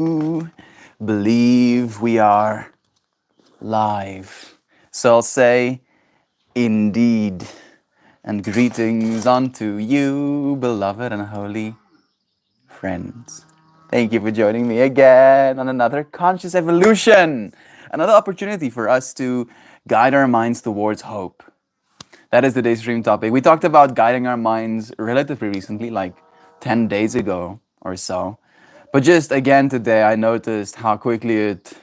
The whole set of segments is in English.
Believe we are live. So I'll say, indeed, and greetings unto you, beloved and holy friends. Thank you for joining me again on another conscious evolution, another opportunity for us to guide our minds towards hope. That is today's stream topic. We talked about guiding our minds relatively recently, like 10 days ago or so. But just again today, I noticed how quickly it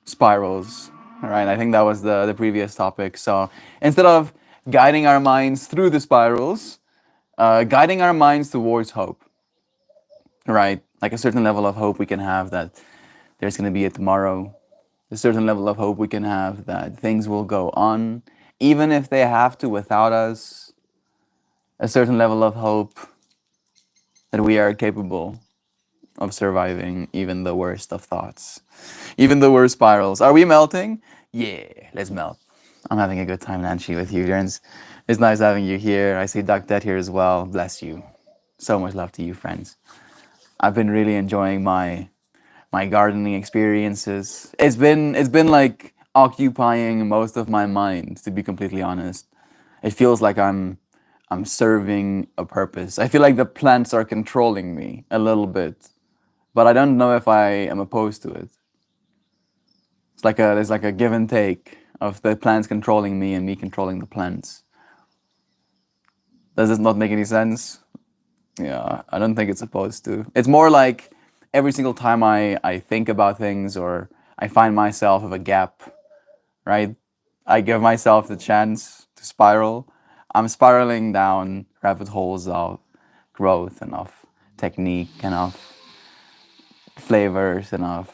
spirals. All right, I think that was the previous topic. So instead of guiding our minds through the spirals, guiding our minds towards hope, right? Like a certain level of hope we can have that there's going to be a tomorrow, a certain level of hope we can have that things will go on, even if they have to without us, a certain level of hope that we are capable of surviving even the worst of thoughts, even the worst spirals. Are we melting? Yeah, let's melt. I'm having a good time, Nancy, with you. It's nice having you here. I see Doc Dead here as well. Bless you. So much love to you, friends. I've been really enjoying my gardening experiences. It's been like occupying most of my mind, to be completely honest. It feels like I'm serving a purpose. I feel like the plants are controlling me a little bit, but I don't know if I am opposed to it. There's like a give and take of the plants controlling me and me controlling the plants. Does this not make any sense? Yeah, I don't think it's supposed to. It's more like every single time I think about things or I find myself with a gap, right? I give myself the chance to spiral. I'm spiraling down rabbit holes of growth and of technique and of flavors and of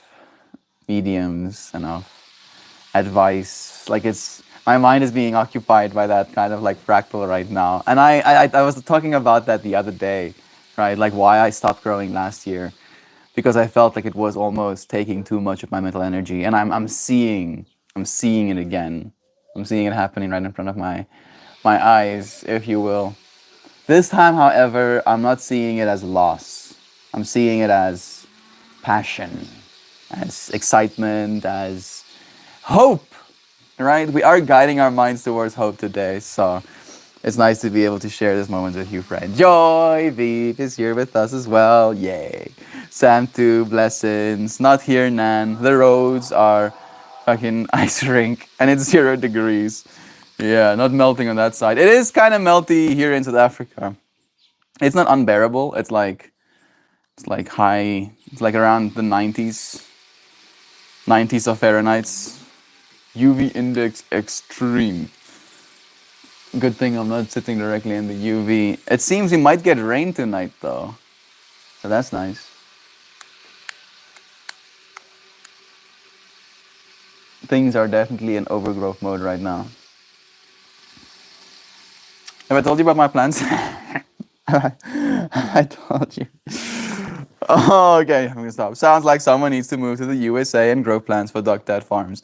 mediums and of advice. Like it's my mind is being occupied by that kind of like fractal right now. And I was talking about that the other day, right? Like why I stopped growing last year, because I felt like it was almost taking too much of my mental energy, and I'm seeing it again. I'm seeing it happening right in front of my eyes, if you will. This time, however, I'm not seeing it as loss. I'm seeing it as passion, as excitement, as hope, right? We are guiding our minds towards hope today. So it's nice to be able to share this moment with you, friend. Joy Veep is here with us as well. Yay. Sam too, blessings. Not here, Nan. The roads are fucking ice rink and it's 0 degrees. Yeah, not melting on that side. It is kind of melty here in South Africa. It's not unbearable. It's like high. It's like around the 90s of Fahrenheit. UV index extreme. Good thing I'm not sitting directly in the UV. It seems we might get rain tonight though. So that's nice. Things are definitely in overgrowth mode right now. Have I told you about my plans? I told you. Oh, okay, I'm gonna stop. Sounds like someone needs to move to the USA and grow plants for Duck Dad Farms.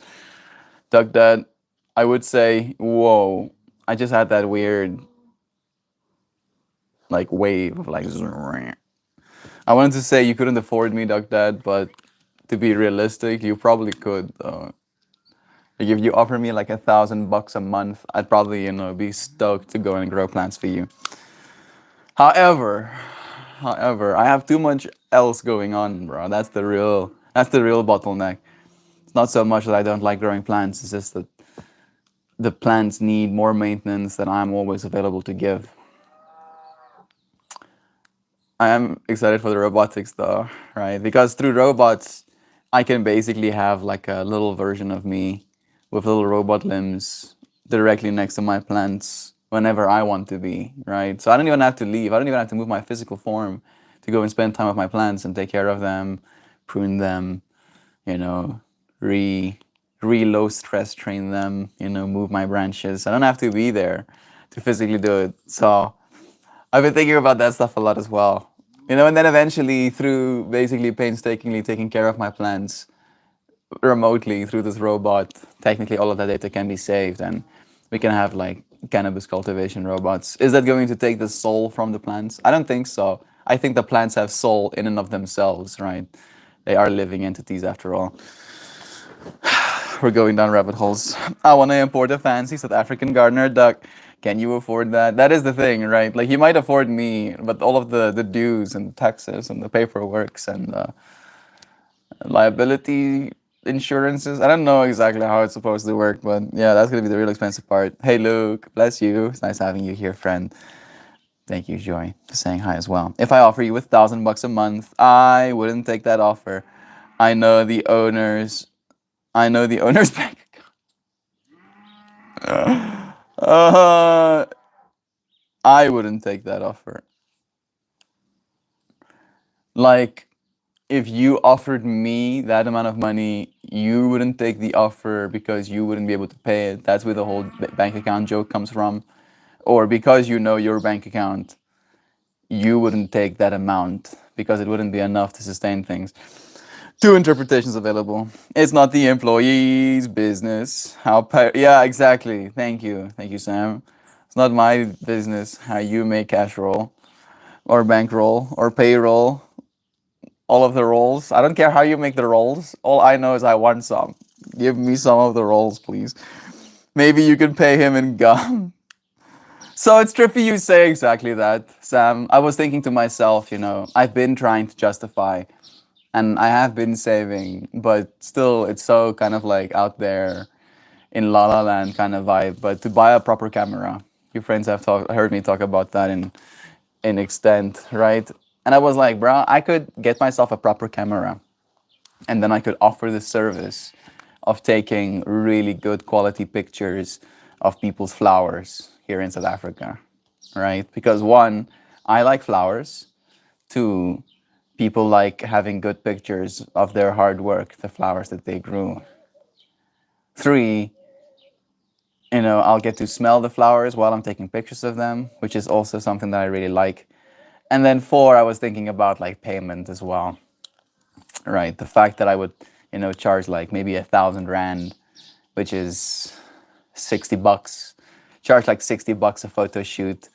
Duck Dad, I would say, whoa. I just had that weird, like, wave of like. I wanted to say you couldn't afford me, Duck Dad, but to be realistic, you probably could. Like if you offer me like $1,000 a month, I'd probably be stoked to go and grow plants for you. However, I have too much else going on, bro. That's the real bottleneck. It's not so much that I don't like growing plants. It's just that the plants need more maintenance than I'm always available to give. I am excited for the robotics though, right? Because through robots, I can basically have like a little version of me with little robot limbs directly next to my plants whenever I want to be, right? So I don't even have to leave. I don't even have to move my physical form to go and spend time with my plants and take care of them, prune them, you know, low stress train them, move my branches. I don't have to be there to physically do it. So I've been thinking about that stuff a lot as well. And then eventually, through basically painstakingly taking care of my plants remotely through this robot, technically all of that data can be saved and we can have like cannabis cultivation robots. Is that going to take the soul from the plants? I don't think so. I think the plants have soul in and of themselves, right? They are living entities after all. We're going down rabbit holes. I want to import a fancy South African gardener duck. Can you afford that? That is the thing, right? Like, you might afford me, but all of the dues and taxes and the paperworks and liability insurances. I don't know exactly how it's supposed to work, but yeah, that's gonna be the real expensive part. Hey, Luke, bless you. It's nice having you here, friend. Thank you, Joy, for saying hi as well. If I offer you $1,000 a month, I wouldn't take that offer. I know the owners. I know the owner's bank account. I wouldn't take that offer. Like, if you offered me that amount of money, you wouldn't take the offer because you wouldn't be able to pay it. That's where the whole bank account joke comes from. Or because you know your bank account, you wouldn't take that amount because it wouldn't be enough to sustain things. Two interpretations available. It's not the employee's business. Yeah, exactly. Thank you, Sam. It's not my business how you make cash roll or bankroll or payroll. All of the rolls. I don't care how you make the rolls. All I know is I want some. Give me some of the rolls, please. Maybe you can pay him in gum. So it's trippy you say exactly that, Sam. I was thinking to myself, I've been trying to justify and I have been saving, but still it's so kind of like out there in La La Land kind of vibe. But to buy a proper camera, your friends have heard me talk about that in extent, right? And I was like, bro, I could get myself a proper camera and then I could offer the service of taking really good quality pictures of people's flowers here in South Africa, right? Because one, I like flowers. Two, people like having good pictures of their hard work, the flowers that they grew. Three, I'll get to smell the flowers while I'm taking pictures of them, which is also something that I really like. And then four, I was thinking about like payment as well, right? The fact that I would, charge like maybe 1,000 rand, which is $60, charge like $60 a photo shoot,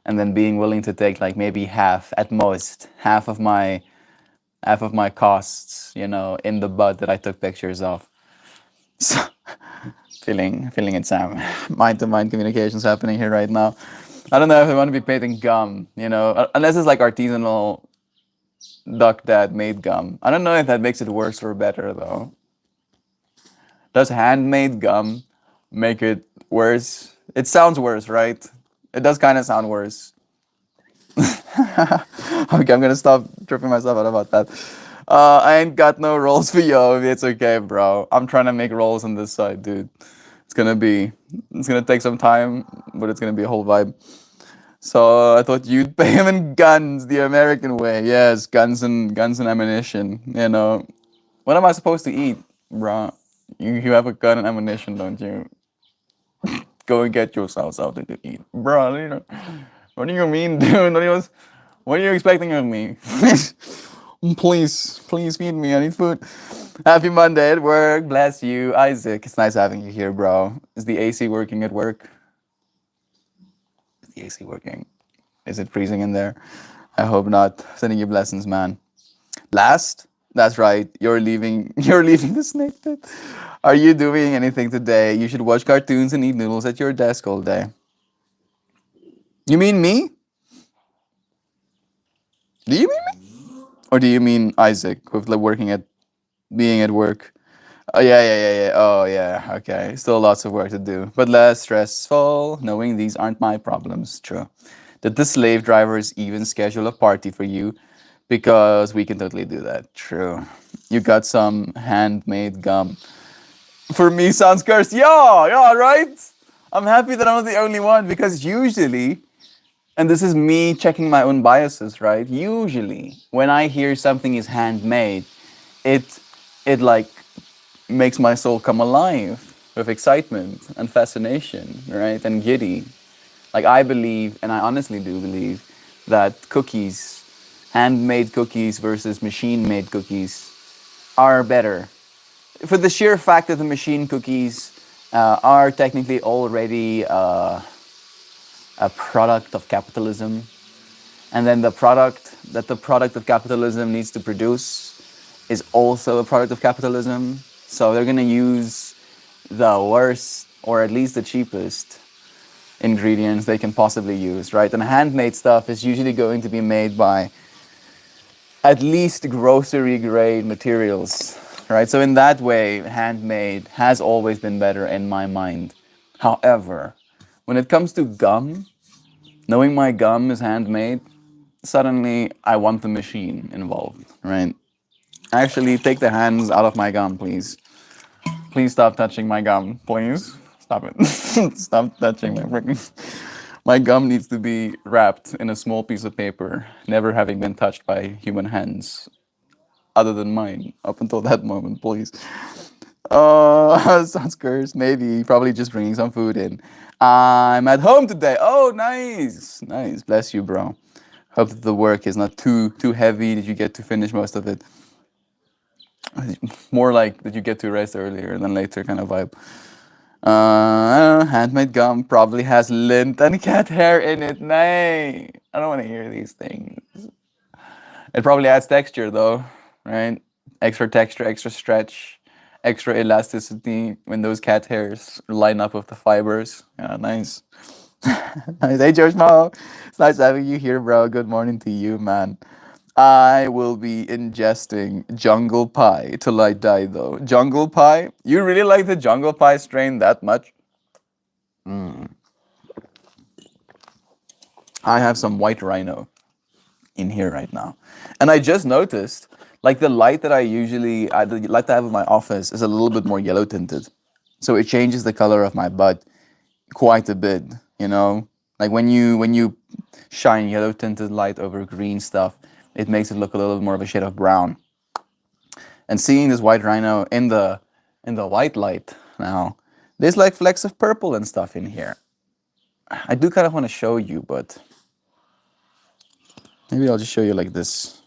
and then being willing to take like maybe half, at most, half of my costs, in the bud that I took pictures of. So, feeling it, Sam. Mind-to-mind communications happening here right now. I don't know if I want to be paid in gum, unless it's like artisanal Duck Dad made gum. I don't know if that makes it worse or better though. Does handmade gum make it worse? It sounds worse, right? It does kind of sound worse. Okay, I'm gonna stop tripping myself out about that. I ain't got no rolls for you. It's okay, bro. I'm trying to make rolls on this side, dude. It's gonna take some time, but it's gonna be a whole vibe. So I thought you'd pay him in guns, the American way. Yes, guns and ammunition. What am I supposed to eat, bro? You have a gun and ammunition, don't you? Go and get yourself something to eat, bro. What do you mean, dude? What are you expecting of me? Please feed me. I need food. Happy Monday at work. Bless you, Isaac. It's nice having you here, bro. Is the AC working at work? Is the AC working? Is it freezing in there? I hope not. Sending you blessings, man. Last? That's right. You're leaving. You're leaving the snake pit. Are you doing anything today? You should watch cartoons and eat noodles at your desk all day. You mean me? Do you mean me? Or do you mean Isaac with like being at work? Oh yeah. Oh yeah. Okay. Still lots of work to do, but less stressful. Knowing these aren't my problems. True. Did the slave drivers even schedule a party for you? Because we can totally do that. True. You got some handmade gum. For me, sounds cursed. Yeah, right? I'm happy that I'm not the only one because usually, and this is me checking my own biases, right? Usually, when I hear something is handmade, it like makes my soul come alive with excitement and fascination, right? And giddy. Like I believe, and I honestly do believe, that cookies, handmade cookies versus machine-made cookies, are better. For the sheer fact that the machine cookies are technically already a product of capitalism, and then the product of capitalism needs to produce is also a product of capitalism. So they're going to use the worst, or at least the cheapest, ingredients they can possibly use, right? And handmade stuff is usually going to be made by at least grocery grade materials, right? So in that way, handmade has always been better in my mind. However, when it comes to gum, knowing my gum is handmade, suddenly I want the machine involved, right? Actually, take the hands out of my gum, please. Please stop touching my gum, please. Stop it. Stop touching my freaking. My gum needs to be wrapped in a small piece of paper, never having been touched by human hands other than mine up until that moment, please. Sounds cursed. Maybe probably just bringing some food in. I'm at home today. Oh, nice, nice. Bless you, bro. Hope that the work is not too heavy. Did you get to finish most of it? More like that you get to rest earlier than later kind of vibe. Handmade gum probably has lint and cat hair in it. Nay, I don't want to hear these things. It probably adds texture though, right? Extra texture, extra stretch, extra elasticity when those cat hairs line up with the fibers. Yeah, nice. Nice. Hey, George Mo. It's nice having you here, bro. Good morning to you, man. I will be ingesting jungle pie till I die, though. Jungle pie? You really like the jungle pie strain that much? I have some white rhino in here right now. And I just noticed, like the light that the light that I have in my office is a little bit more yellow tinted. So it changes the color of my butt quite a bit, you know? Like when you shine yellow tinted light over green stuff, it makes it look a little bit more of a shade of brown. And seeing this white rhino in the white light now, there's like flecks of purple and stuff in here. I do kind of want to show you, but maybe I'll just show you like this.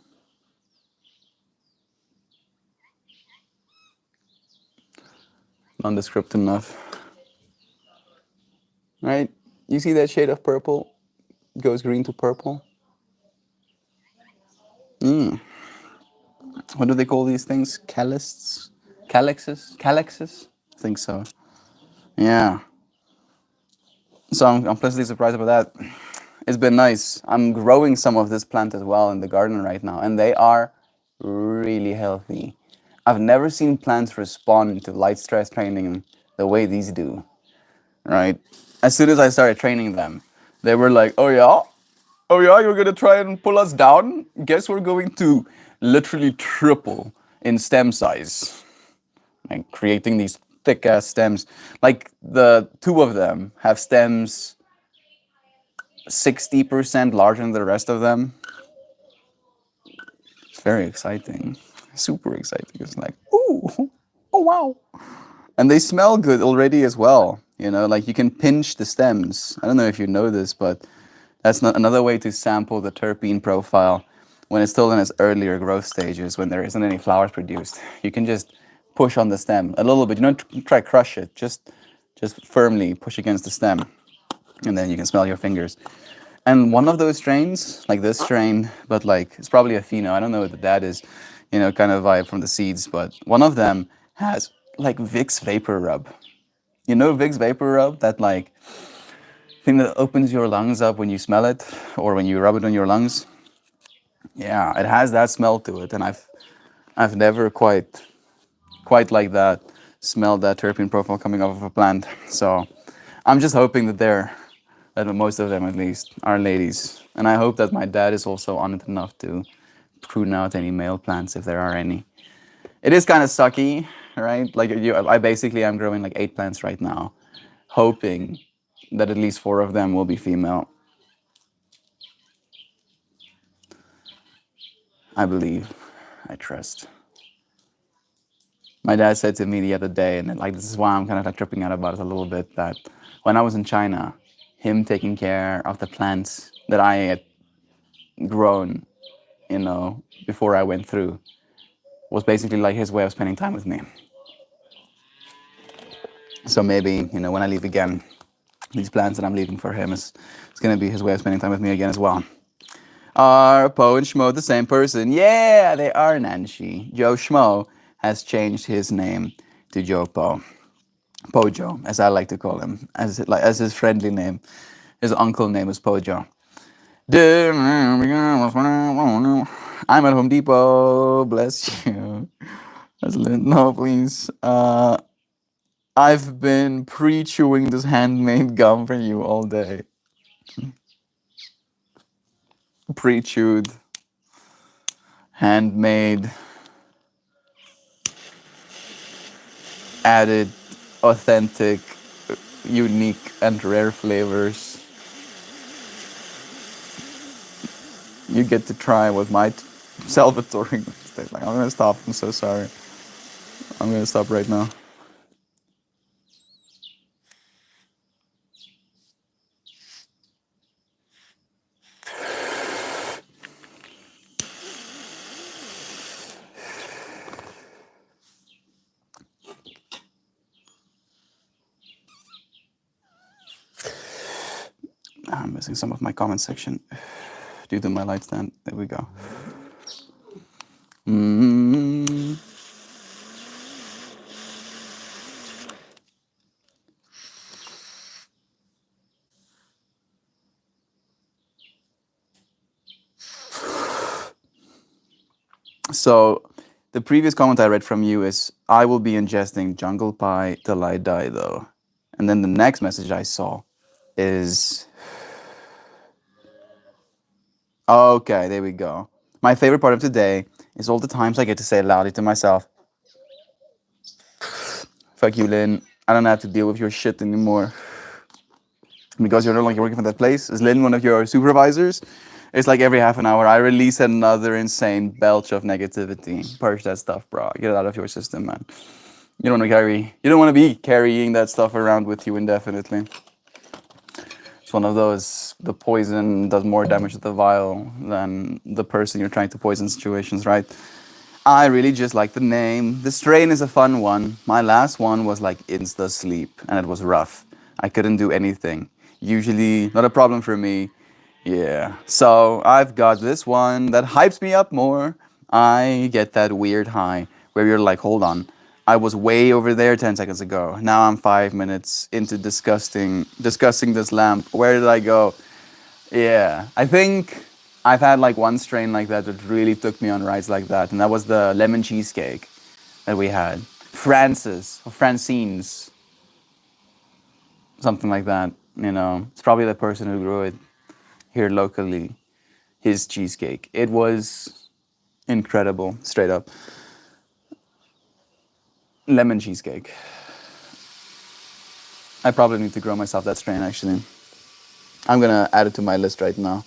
Nondescript enough. Right? You see that shade of purple? Goes green to purple. What do they call these things? Calysts? Calyxes? Calyxes? I think so. Yeah. So I'm pleasantly surprised about that. It's been nice. I'm growing some of this plant as well in the garden right now, and they are really healthy. I've never seen plants respond to light stress training the way these do, right? As soon as I started training them, they were like, oh yeah, you're gonna try and pull us down? Guess we're going to literally triple in stem size, like creating these thick ass stems. Like the two of them have stems 60% larger than the rest of them. It's very exciting. Super exciting. It's like, ooh, oh wow. And they smell good already as well. You know, like you can pinch the stems. I don't know if you know this, but that's not another way to sample the terpene profile when it's still in its earlier growth stages, when there isn't any flowers produced. You can just push on the stem a little bit. You don't try to crush it. Just firmly push against the stem, and then you can smell your fingers. And one of those strains, like this strain, but like it's probably a pheno. I don't know what the dad is, you know, kind of vibe from the seeds. But one of them has like Vicks Vapor Rub. You know Vicks Vapor Rub, that like thing that opens your lungs up when you smell it or when you rub it on your lungs. Yeah, it has that smell to it, and I've never quite like that smelled that terpene profile coming off of a plant. So I'm just hoping that most of them at least are ladies, and I hope that my dad is also on it enough to prune out any male plants if there are any. It is kind of sucky, right? Like I basically am growing like 8 plants right now, hoping that at least 4 of them will be female. I believe, I trust. My dad said to me the other day, and like this is why I'm kind of like tripping out about it a little bit, that when I was in China, him taking care of the plants that I had grown, you know, before I went through, was basically like his way of spending time with me. So maybe, you know, when I leave again, these plants that I'm leaving for him is it's gonna be his way of spending time with me again as well. Are Po and Schmo the same person? Yeah, they are, Nanshi. Joe Schmo has changed his name to Joe Po. Pojo, as I like to call him, as his friendly name. His uncle name is Pojo. I'm at Home Depot. Bless you. No, please. I've been pre-chewing this handmade gum for you all day. Pre-chewed, handmade, added, authentic, unique, and rare flavors. You get to try what my Salvatore tastes like. I'm gonna stop. I'm so sorry. I'm gonna stop right now. I'm missing some of my comment section due to my light stand. There we go. Mm. So, the previous comment I read from you is, I will be ingesting jungle pie till I die, though. And then the next message I saw is, okay, there we go. My favorite part of today is all the times I get to say loudly to myself, fuck you, Lynn. I don't have to deal with your shit anymore. Because you're no longer working for that place. Is Lynn one of your supervisors? It's like every half an hour I release another insane belch of negativity. Purge that stuff, bro. Get it out of your system, man. You don't want to carry. You don't want to be carrying that stuff around with you indefinitely. It's one of those. The poison does more damage to the vial than the person you're trying to poison situations, right? I really just like the name. The strain is a fun one. My last one was like insta sleep, and it was rough. I couldn't do anything. Usually, not a problem for me. Yeah. So I've got this one that hypes me up more. I get that weird high where you're like, hold on, I was way over there 10 seconds ago. Now I'm 5 minutes into discussing this lamp. Where did I go? Yeah. I think I've had like one strain like that that really took me on rides like that, and that was the lemon cheesecake that we had. Francis or Francine's, something like that. You know, it's probably the person who grew it here locally. His cheesecake. It was incredible, straight up. Lemon cheesecake. I probably need to grow myself that strain actually. I'm gonna add it to my list right now.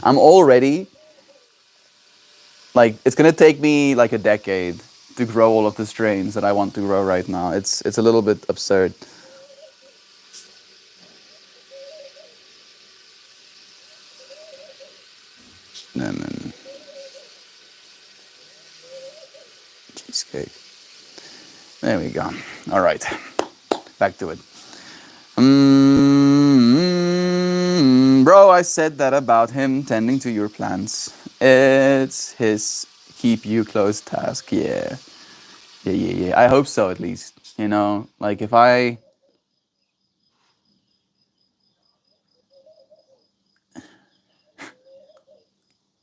I'm already like, it's gonna take me like a decade to grow all of the strains that I want to grow right now. It's a little bit absurd. Lemon cheesecake. There we go. All right, back to it. Bro, I said that about him tending to your plants. It's his keep you close task. Yeah. Yeah. I hope so, at least. You know, like if I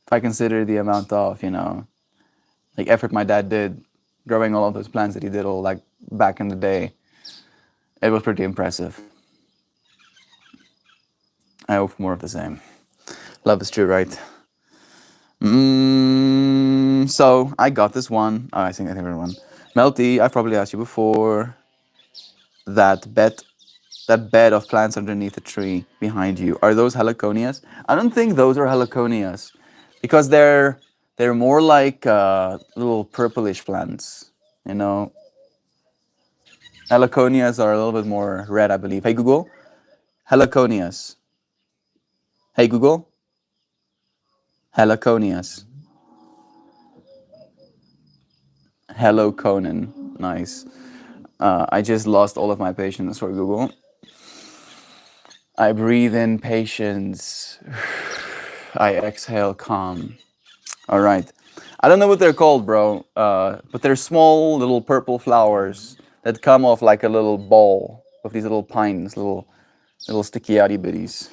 consider the amount of, like effort my dad did growing all of those plants that he did all like back in the day, it was pretty impressive. I hope more of the same. Love is true, right? So I got this one. Oh, I think everyone. Melty, I've probably asked you before. That bed of plants underneath a tree behind you, are those heliconias? I don't think those are heliconias, because they're more like little purplish plants. You know, heliconias are a little bit more red, I believe. Hey Google, heliconias. Hey Google, heliconias. Hello Conan, nice. I just lost all of my patience for Google. I breathe in patience. I exhale calm. All right. I don't know what they're called, bro, but they're small little purple flowers that come off like a little ball of these little pines, little sticky outy bitties.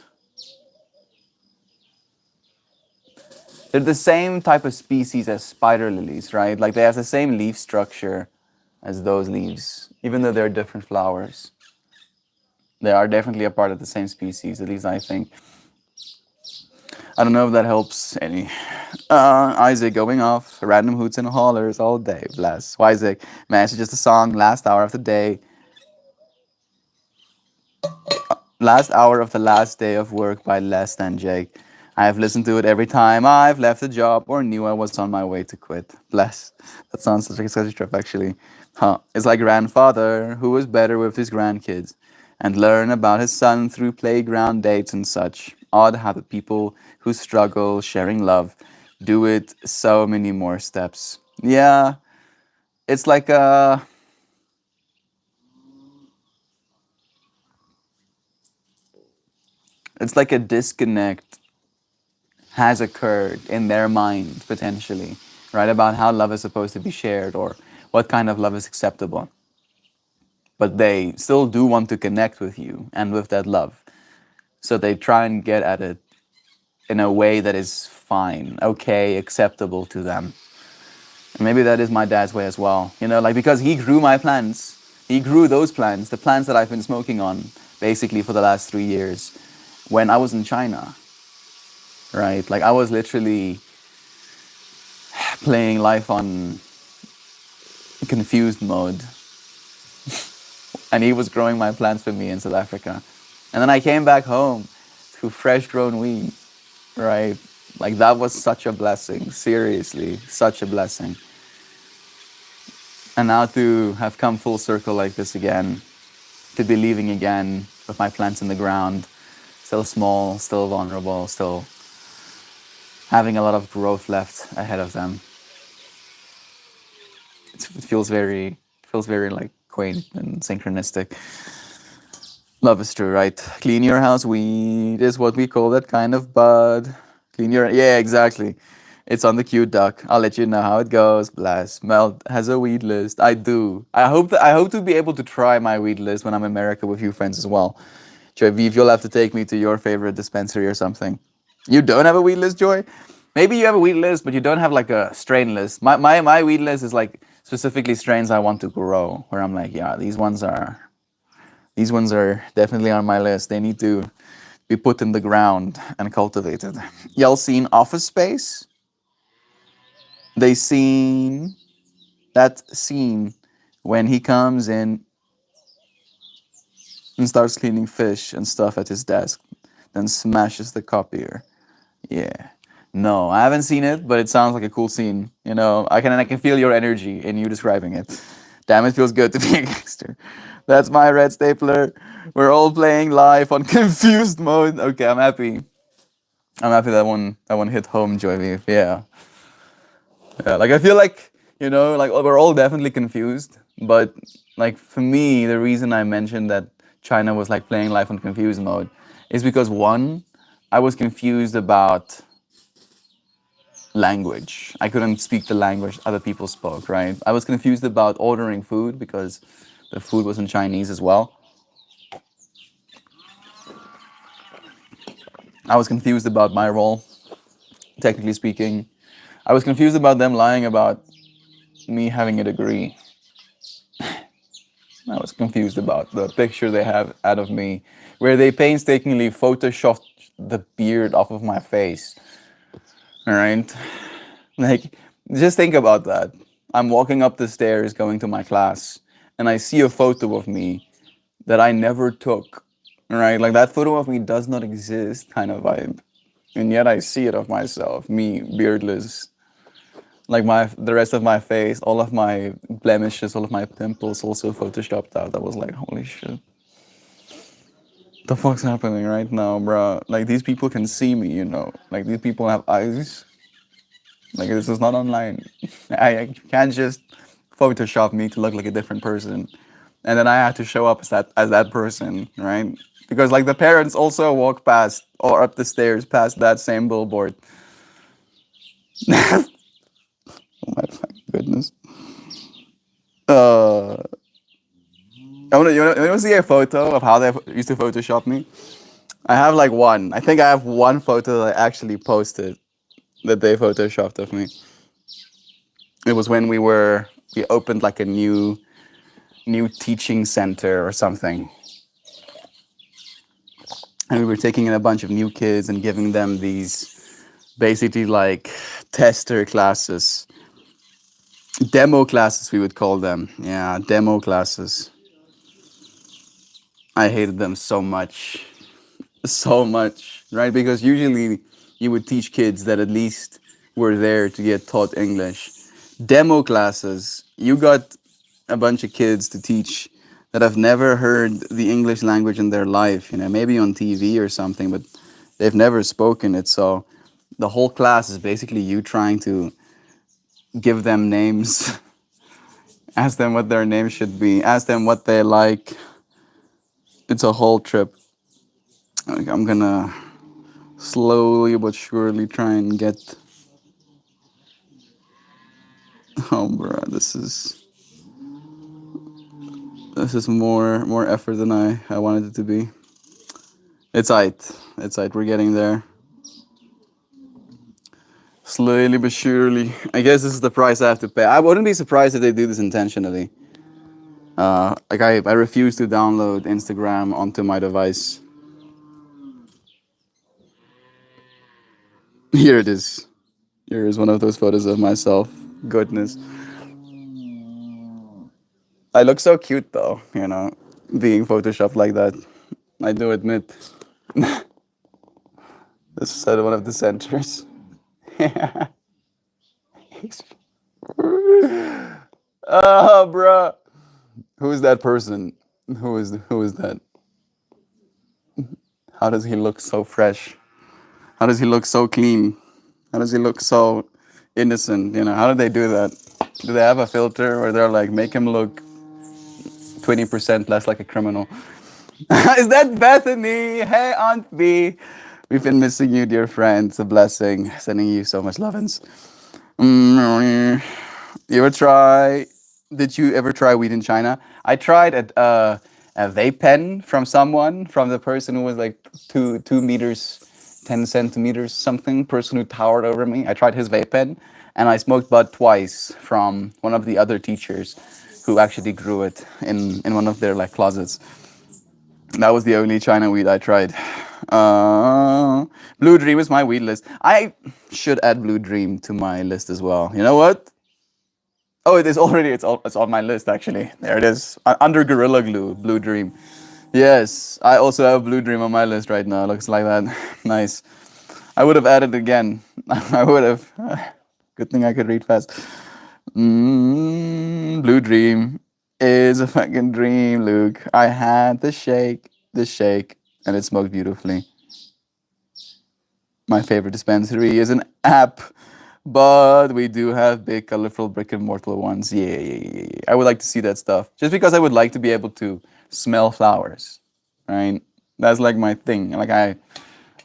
They're the same type of species as spider lilies, right? Like they have the same leaf structure as those leaves, even though they're different flowers. They are definitely a part of the same species, at least I think. I don't know if that helps any. Isaac going off, random hoots and hollers all day. Bless. Isaac, man, it's just a song, last hour of the day. Last hour of the last day of work by Less Than Jake. I have listened to it every time I've left a job or knew I was on my way to quit. Bless. That sounds such a trip, actually. Huh. It's like grandfather who was better with his grandkids and learn about his son through playground dates and such. Odd how the people who struggle sharing love do it so many more steps. Yeah, it's like a disconnect has occurred in their mind potentially, right? About how love is supposed to be shared or what kind of love is acceptable. But they still do want to connect with you and with that love. So they try and get at it in a way that is fine, okay, acceptable to them. And maybe that is my dad's way as well. You know, like because he grew my plants, he grew those plants, the plants that I've been smoking on basically for the last 3 years when I was in China, right? Like I was literally playing life on confused mode. And he was growing my plants for me in South Africa. And then I came back home to fresh grown weed, right? Like that was such a blessing, seriously, such a blessing. And now to have come full circle like this again, to be leaving again with my plants in the ground, still small, still vulnerable, still having a lot of growth left ahead of them. It feels very like quaint and synchronistic. Love is true, right? Clean your house weed is what we call that kind of bud. Clean your yeah, exactly. It's on the cute duck. I'll let you know how it goes. Bless. Mel has a weed list. I do. I hope to be able to try my weed list when I'm in America with you friends as well. Joy Vive, you'll have to take me to your favorite dispensary or something. You don't have a weed list, Joy? Maybe you have a weed list, but you don't have like a strain list. My weed list is like specifically strains I want to grow, where I'm like, yeah, these ones are definitely on my list. They need to be put in the ground and cultivated. Y'all seen Office Space? They seen that scene when he comes in and starts cleaning fish and stuff at his desk, then smashes the copier. Yeah. No, I haven't seen it, but it sounds like a cool scene. You know, I can feel your energy in you describing it. Damn, it feels good to be a gangster. That's my red stapler. We're all playing live on confused mode. Okay, I'm happy. I'm happy that one hit home, Joy. Yeah. Yeah. Like I feel like, you know, like we're all definitely confused. But like for me, the reason I mentioned that China was like playing life on confused mode is because one, I was confused about language. I couldn't speak the language other people spoke, right? I was confused about ordering food because the food was in Chinese as well. I was confused about my role, technically speaking. I was confused about them lying about me having a degree. I was confused about the picture they have out of me, where they painstakingly photoshopped the beard off of my face. All right? Like, just think about that. I'm walking up the stairs going to my class, and I see a photo of me that I never took. Right? Like, that photo of me does not exist, kind of vibe. And yet I see it of myself, me, beardless. Like the rest of my face, all of my blemishes, all of my pimples also photoshopped out. I was like, holy shit. The fuck's happening right now, bro? Like these people can see me, you know. Like these people have eyes. Like this is not online. I can't just Photoshop me to look like a different person. and then I had to show up as that person, right? Because like the parents also walk past or up the stairs past that same billboard. Oh my fucking goodness. Uh, you wanna see a photo of how they used to Photoshop me? I have like one. I think I have one photo that I actually posted that they photoshopped of me. It was when we opened like a new teaching center or something, and we were taking in a bunch of new kids and giving them these basically like tester classes, demo classes we would call them. Yeah, demo classes. I hated them so much, so much, right? Because usually you would teach kids that at least were there to get taught English. Demo classes, you got a bunch of kids to teach that have never heard the English language in their life, maybe on TV or something, but they've never spoken it. So the whole class is basically you trying to give them names, ask them what their name should be, ask them what they like. It's a whole trip. Like, I'm gonna slowly but surely try and get. Oh, bro, this is more effort than I wanted it to be. It's aight. It's aight. We're getting there. Slowly but surely. I guess this is the price I have to pay. I wouldn't be surprised if they do this intentionally. Like I refuse to download Instagram onto my device. Here it is. Here is one of those photos of myself. Goodness. I look so cute though, being photoshopped like that. I do admit. This is at one of the centers. Oh, bruh. Who is that person? Who is that? How does he look so fresh? How does he look so clean? How does he look so innocent? How do they do that? Do they have a filter where they're like, make him look 20% less like a criminal? Is that Bethany? Hey, Aunt B. We've been missing you, dear friend. It's a blessing. Sending you so much lovin's. You ever try? Did you ever try weed in China? I tried a vape pen from the person who was like 2 meters, 10 centimeters something. Person who towered over me. I tried his vape pen, and I smoked bud twice from one of the other teachers, who actually grew it in one of their like closets. That was the only China weed I tried. Blue Dream is my weed list. I should add Blue Dream to my list as well. You know what? Oh, it is already. It's on my list actually. There it is. Under Gorilla Glue, Blue Dream. Yes, I also have Blue Dream on my list right now. Looks like that. Nice. I would have added again. I would have. Good thing I could read fast. Blue Dream is a fucking dream, Luke. I had the shake, and it smoked beautifully. My favorite dispensary is an app, but we do have big, colorful brick and mortar ones. Yeah, yeah, yeah, yeah. I would like to see that stuff, just because I would like to be able to smell flowers, right? That's like my thing. Like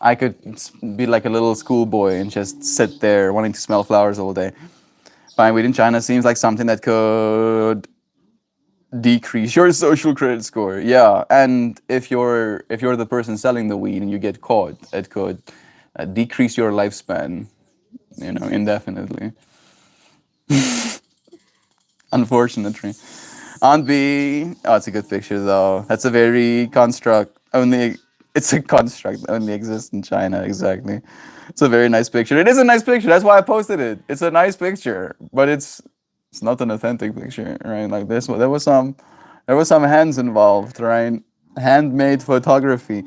I could be like a little schoolboy and just sit there wanting to smell flowers all day. Buying weed in China seems like something that could decrease your social credit score. Yeah, and if you're the person selling the weed and you get caught, it could decrease your lifespan, indefinitely. Unfortunately. Aunt B. Oh, it's a good picture though. That's a very construct. Only it's a construct that only exists in China. Exactly. It's a very nice picture. It is a nice picture. That's why I posted it. It's a nice picture, but it's not an authentic picture, right? Like this one, there was some hands involved, right? Handmade photography.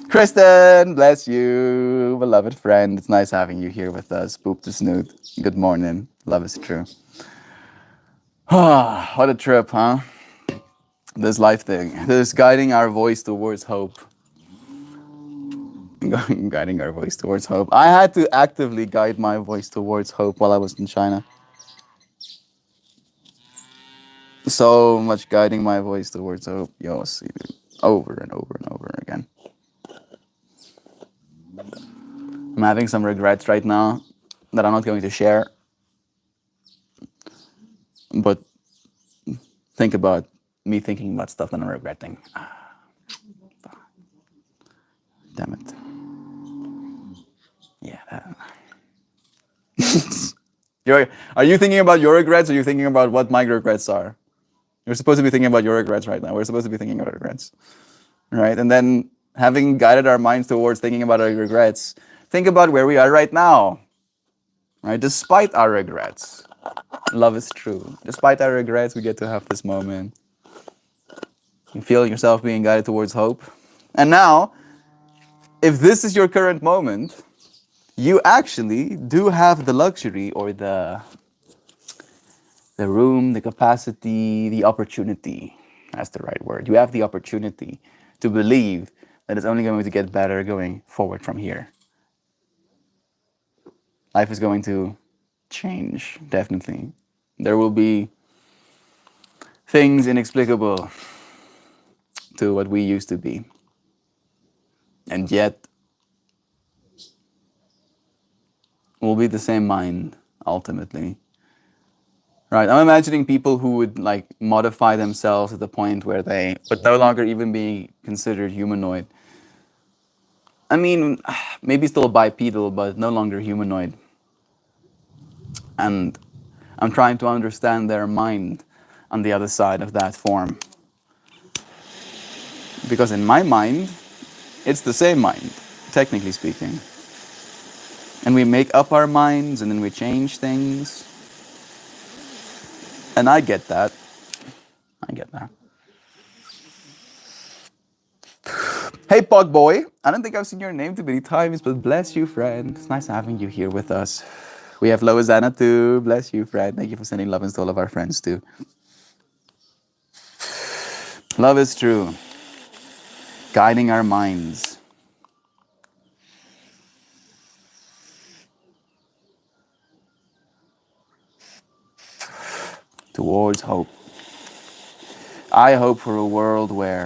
Kristen, bless you, beloved friend. It's nice having you here with us. Boop to snoot. Good morning. Love is true. Ah, what a trip, huh? This life thing. This guiding our voice towards hope. Guiding our voice towards hope. I had to actively guide my voice towards hope while I was in China. So much guiding my voice towards hope. Yes, over and over and over again. I'm having some regrets right now that I'm not going to share, but think about me thinking about stuff that I'm regretting. Damn it. Yeah. Are you thinking about your regrets or are you thinking about what my regrets are? You're supposed to be thinking about your regrets right now. We're supposed to be thinking about regrets. Right? And then having guided our minds towards thinking about our regrets, think about where we are right now. Right? Despite our regrets. Love is true. Despite our regrets, we get to have this moment. You feel yourself being guided towards hope. And now, if this is your current moment, you actually do have the luxury or the room, the capacity, the opportunity. That's the right word. You have the opportunity to believe that it's only going to get better going forward from here. Life is going to change, definitely. There will be things inexplicable to what we used to be. And yet, we'll be the same mind, ultimately. Right, I'm imagining people who would like modify themselves at the point where they would no longer even be considered humanoid. I mean, maybe still bipedal, but no longer humanoid. And I'm trying to understand their mind on the other side of that form. Because in my mind, it's the same mind, technically speaking. And we make up our minds and then we change things. And I get that. I get that. Hey, Pug Boy. I don't think I've seen your name too many times, but bless you, friend. It's nice having you here with us. We have Loazana too. Bless you, friend. Thank you for sending love to all of our friends too. Love is true. Guiding our minds. Towards hope. I hope for a world where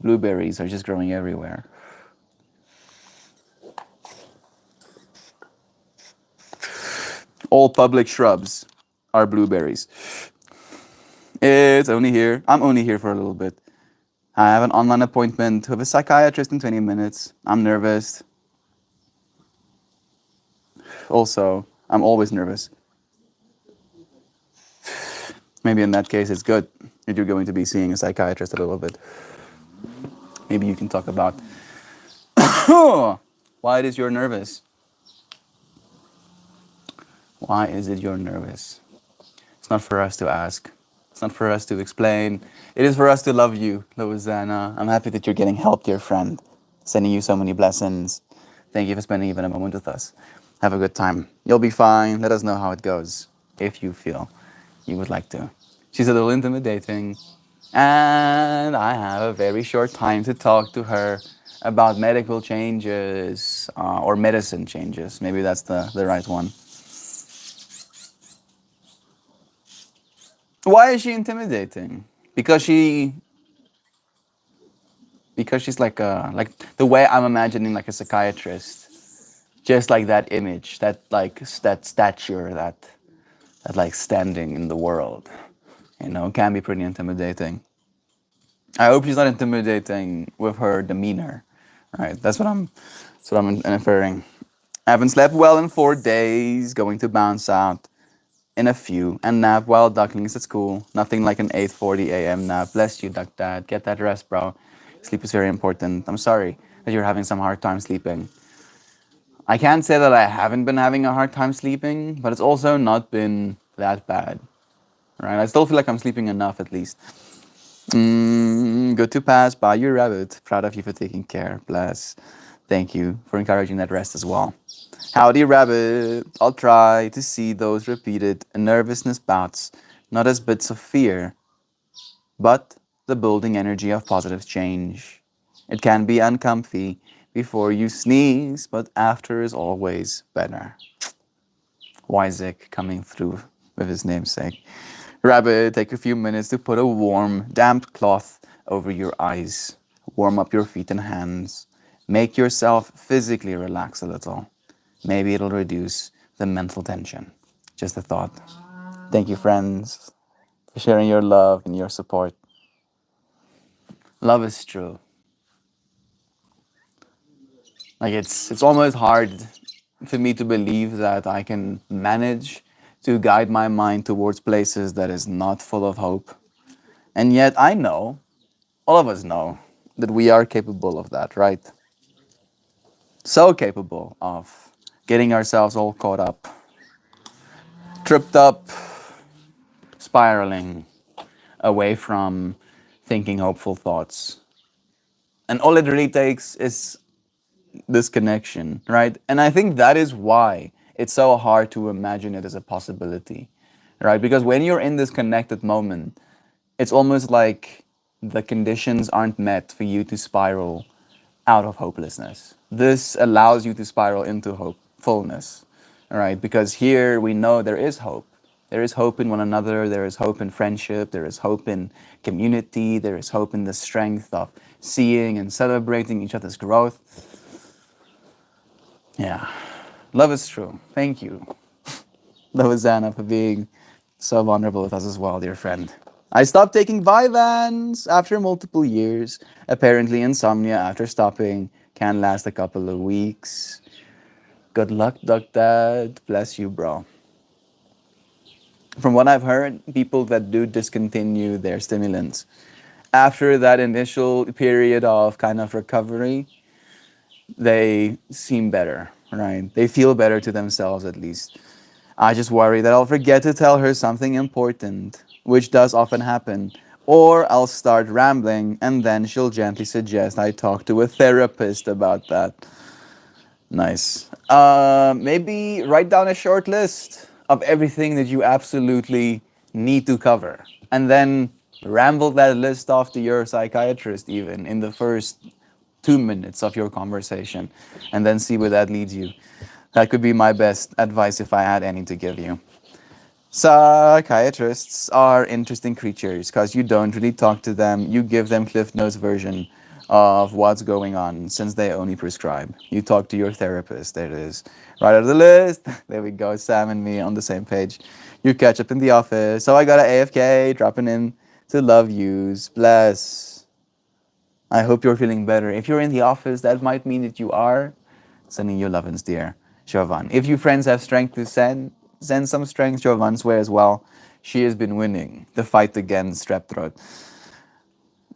blueberries are just growing everywhere. All public shrubs are blueberries. It's only here. I'm only here for a little bit. I have an online appointment with a psychiatrist in 20 minutes. I'm nervous. Also, I'm always nervous. Maybe in that case, it's good that you're going to be seeing a psychiatrist a little bit. Maybe you can talk about why it is you're nervous. Why is it you're nervous? It's not for us to ask. It's not for us to explain. It is for us to love you, Loazana. I'm happy that you're getting help, dear friend. Sending you so many blessings. Thank you for spending even a moment with us. Have a good time. You'll be fine. Let us know how it goes if you feel you would like to. She's a little intimidating. And I have a very short time to talk to her about medical changes or medicine changes. Maybe that's the right one. Why is she intimidating? Because she's like the way I'm imagining like a psychiatrist, just like that image, that stature, that like standing in the world, can be pretty intimidating. I hope she's not intimidating with her demeanor, right? That's what I'm inferring. I haven't slept well in 4 days. Going to bounce out in a few and nap while ducklings at school. Nothing like an 8:40 a.m. nap. Bless you, Duck Dad. Get that rest, bro. Sleep is very important. I'm sorry that you're having some hard time sleeping. I can't say that I haven't been having a hard time sleeping, but it's also not been that bad. Right? I still feel like I'm sleeping enough at least. Good to pass by you, rabbit. Proud of you for taking care. Bless. Thank you for encouraging that rest as well. Howdy, rabbit. I'll try to see those repeated nervousness bouts not as bits of fear, but the building energy of positive change. It can be uncomfy before you sneeze, but after is always better. Wyzik coming through with his namesake. Rabbit, take a few minutes to put a warm, damp cloth over your eyes. Warm up your feet and hands. Make yourself physically relax a little. Maybe it'll reduce the mental tension. Just a thought. Thank you, friends, for sharing your love and your support. Love is true. Like it's almost hard for me to believe that I can manage to guide my mind towards places that is not full of hope. And yet I know, all of us know, that we are capable of that, right? So capable of getting ourselves all caught up, tripped up, spiraling away from thinking hopeful thoughts. And all it really takes is this connection, right? And I think that is why it's so hard to imagine it as a possibility, right? Because when you're in this connected moment, it's almost like the conditions aren't met for you to spiral out of hopelessness. This allows you to spiral into hopefulness, right? Because here we know there is hope. There is hope in one another, there is hope in friendship, there is hope in community, there is hope in the strength of seeing and celebrating each other's growth. Yeah, love is true. Thank you, Louisiana, for being so vulnerable with us as well, dear friend. I stopped taking Vyvanse after multiple years. Apparently, insomnia after stopping can last a couple of weeks. Good luck, Duck Dad. Bless you, bro. From what I've heard, people that do discontinue their stimulants after that initial period of kind of recovery, they seem better, right? They feel better to themselves at least. I just worry that I'll forget to tell her something important, which does often happen. Or I'll start rambling and then she'll gently suggest I talk to a therapist about that. Nice. Maybe write down a short list of everything that you absolutely need to cover. And then ramble that list off to your psychiatrist, even in the first 2 minutes of your conversation, and then see where that leads you. That could be my best advice if I had any to give you. Psychiatrists are interesting creatures because you don't really talk to them. You give them Cliff Notes version of what's going on since they only prescribe. You talk to your therapist. There it is. Right out of the list. There we go. Sam and me on the same page. You catch up in the office. So I got a AFK dropping in to love yous. Bless. I hope you're feeling better. If you're in the office, that might mean that you are sending your lovin's, dear Jovan. If you friends have strength to send some strength. Jovan swears well. She has been winning the fight against strep throat.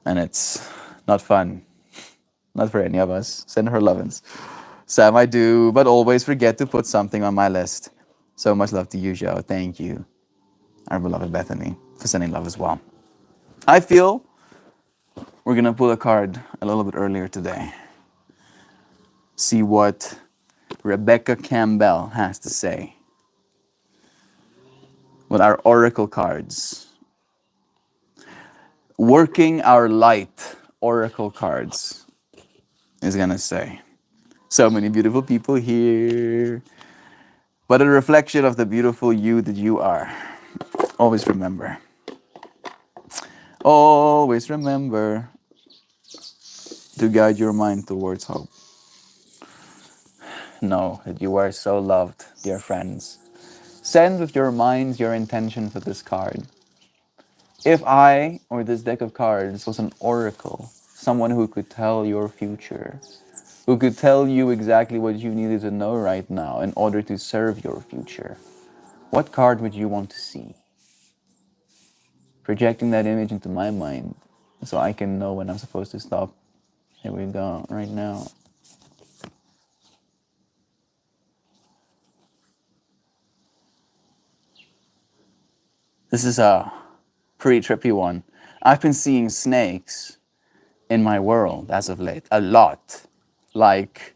And it's not fun. Not for any of us. Send her lovin's. Sam, I do, but always forget to put something on my list. So much love to you, Joe. Thank you, our beloved Bethany, for sending love as well. I feel we're going to pull a card a little bit earlier today. See what Rebecca Campbell has to say. With our oracle cards. Working our light oracle cards is going to say. So many beautiful people here. But a reflection of the beautiful you that you are. Always remember. Always remember to guide your mind towards hope. Know that you are so loved, dear friends. Send with your minds your intention for this card. If I, or this deck of cards, was an oracle, someone who could tell your future, who could tell you exactly what you needed to know right now in order to serve your future, what card would you want to see? Projecting that image into my mind so I can know when I'm supposed to stop. Here we go, right now. This is a pretty trippy one. I've been seeing snakes in my world as of late, a lot. Like,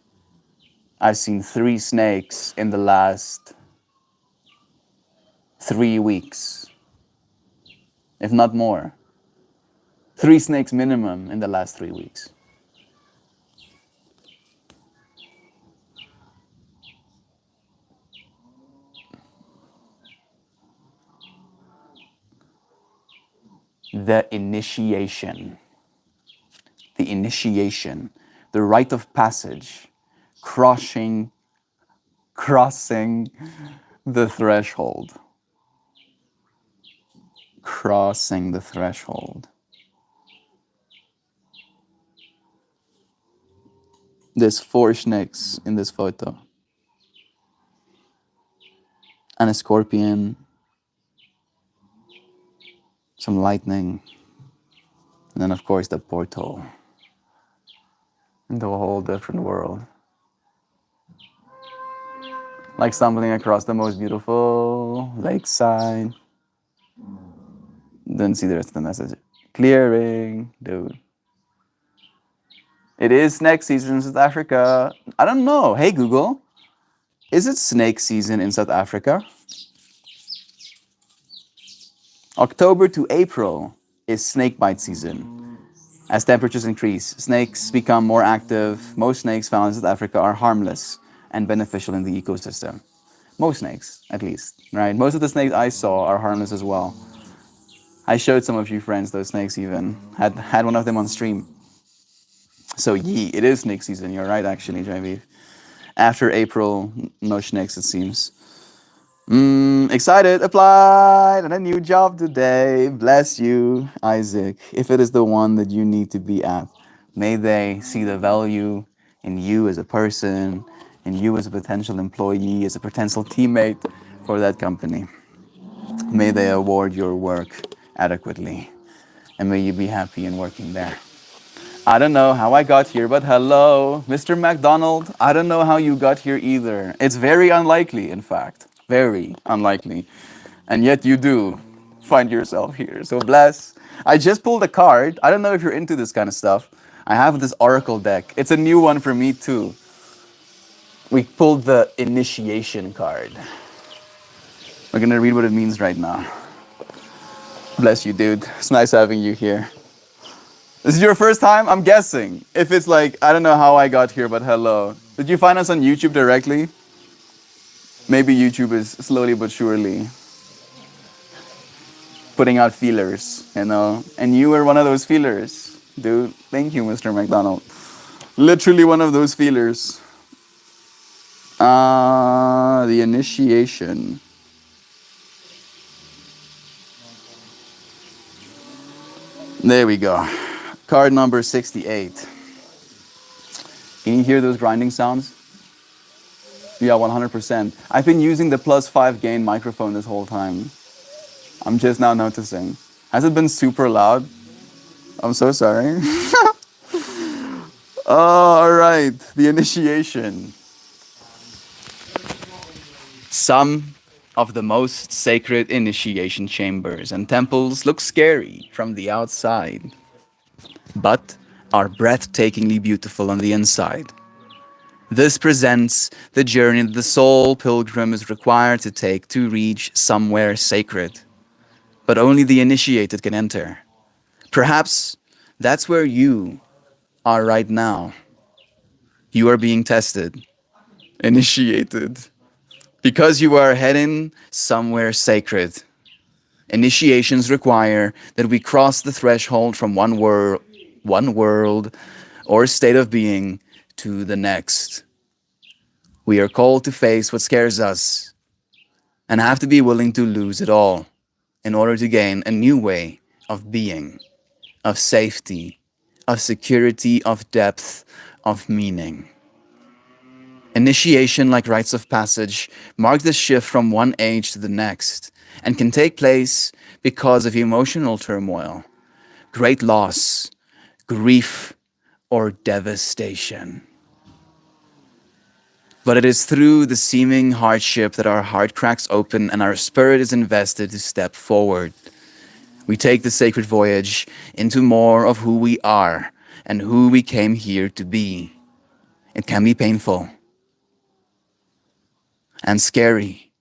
I've seen 3 snakes in the last 3 weeks, if not more. 3 snakes minimum in the last 3 weeks. the initiation. The initiation, the rite of passage, crossing the threshold. Crossing the threshold. There's 4 snakes in this photo. And a scorpion, some lightning, and then of course the portal into a whole different world. Like stumbling across the most beautiful lakeside. Didn't see the rest of the message. Clearing, dude. It is snake season in South Africa. I don't know. Hey Google, is it snake season in South Africa? October to April is snake bite season. As temperatures increase, snakes become more active. Most snakes found in South Africa are harmless and beneficial in the ecosystem. Most snakes, at least, right? Most of the snakes I saw are harmless as well. I showed some of you friends those snakes even. Had one of them on stream. So it is snake season. You're right, actually, JV. After April, no snakes, it seems. Excited, applied, and a new job today. Bless you, Isaac, if it is the one that you need to be at. May they see the value in you as a person, in you as a potential employee, as a potential teammate for that company. May they award your work adequately, and may you be happy in working there. I don't know how I got here, but hello, Mr. McDonald. I don't know how you got here either. It's very unlikely, in fact. Very unlikely. And yet you do find yourself here. So bless. I just pulled a card. I don't know if you're into this kind of stuff. I have this Oracle deck. It's a new one for me too. We pulled the initiation card. We're gonna read what it means right now. Bless you, dude. It's nice having you here. This is your first time? I'm guessing. If it's like, I don't know how I got here, but hello. Did you find us on YouTube directly? Maybe YouTube is slowly but surely putting out feelers, you know? And you were one of those feelers, dude. Thank you, Mr. McDonald. Literally one of those feelers. The initiation. There we go. Card number 68. Can you hear those grinding sounds? Yeah, 100%. I've been using the +5 gain microphone this whole time. I'm just now noticing. Has it been super loud? I'm so sorry. All right, the initiation. Some of the most sacred initiation chambers and temples look scary from the outside, but are breathtakingly beautiful on the inside. This presents the journey that the soul pilgrim is required to take to reach somewhere sacred. But only the initiated can enter. Perhaps that's where you are right now. You are being tested, initiated, because you are heading somewhere sacred. Initiations require that we cross the threshold from one world or state of being to the next. We are called to face what scares us and have to be willing to lose it all in order to gain a new way of being, of safety, of security, of depth, of meaning. Initiation, like rites of passage, mark the shift from one age to the next and can take place because of emotional turmoil, great loss, grief, or devastation. But it is through the seeming hardship that our heart cracks open and our spirit is invested to step forward. We take the sacred voyage into more of who we are and who we came here to be. It can be painful and scary.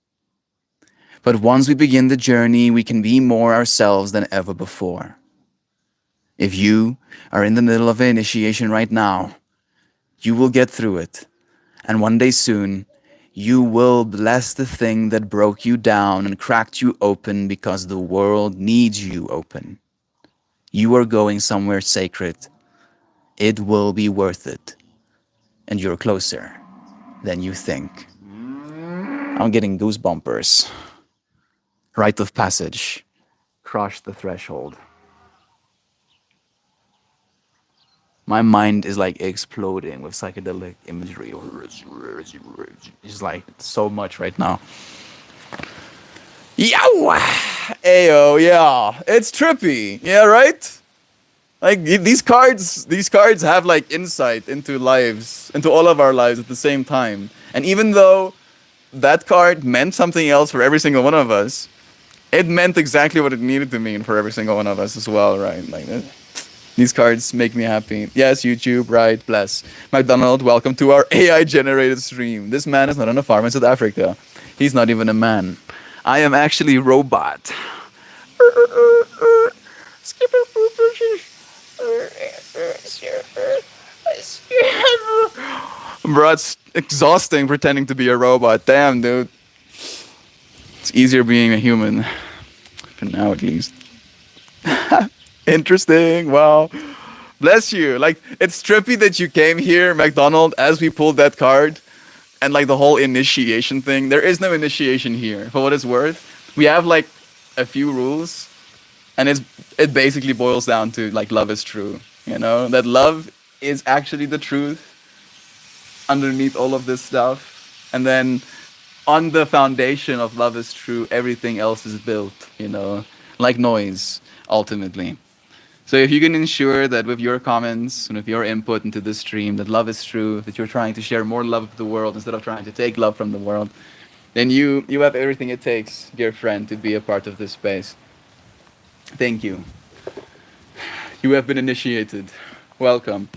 But once we begin the journey, we can be more ourselves than ever before. If you are in the middle of an initiation right now, you will get through it. And one day soon, you will bless the thing that broke you down and cracked you open because the world needs you open. You are going somewhere sacred. It will be worth it. And you're closer than you think. I'm getting goosebumpers. Rite of passage. Cross the threshold. My mind is like exploding with psychedelic imagery. It's like so much right now. Yow! Ayo, yeah. It's trippy. Yeah, right? Like these cards have like insight into lives, into all of our lives at the same time. And even though that card meant something else for every single one of us, it meant exactly what it needed to mean for every single one of us as well, right? Like these cards make me happy. Yes, YouTube, right? Bless. McDonald, welcome to our AI generated stream. This man is not on a farm in South Africa. He's not even a man. I am actually robot. Bro, it's exhausting pretending to be a robot. Damn, dude. It's easier being a human. For now, at least. Interesting. Wow. Bless you. Like, it's trippy that you came here, McDonald, as we pulled that card. And, like, the whole initiation thing. There is no initiation here. For what it's worth, we have, like, a few rules. And it basically boils down to, like, love is true. You know? That love is actually the truth underneath all of this stuff. And then on the foundation of love is true, everything else is built, you know, like noise, ultimately. So if you can ensure that with your comments and with your input into this stream, that love is true, that you're trying to share more love with the world instead of trying to take love from the world, then you have everything it takes, dear friend, to be a part of this space. Thank you. You have been initiated. Welcome.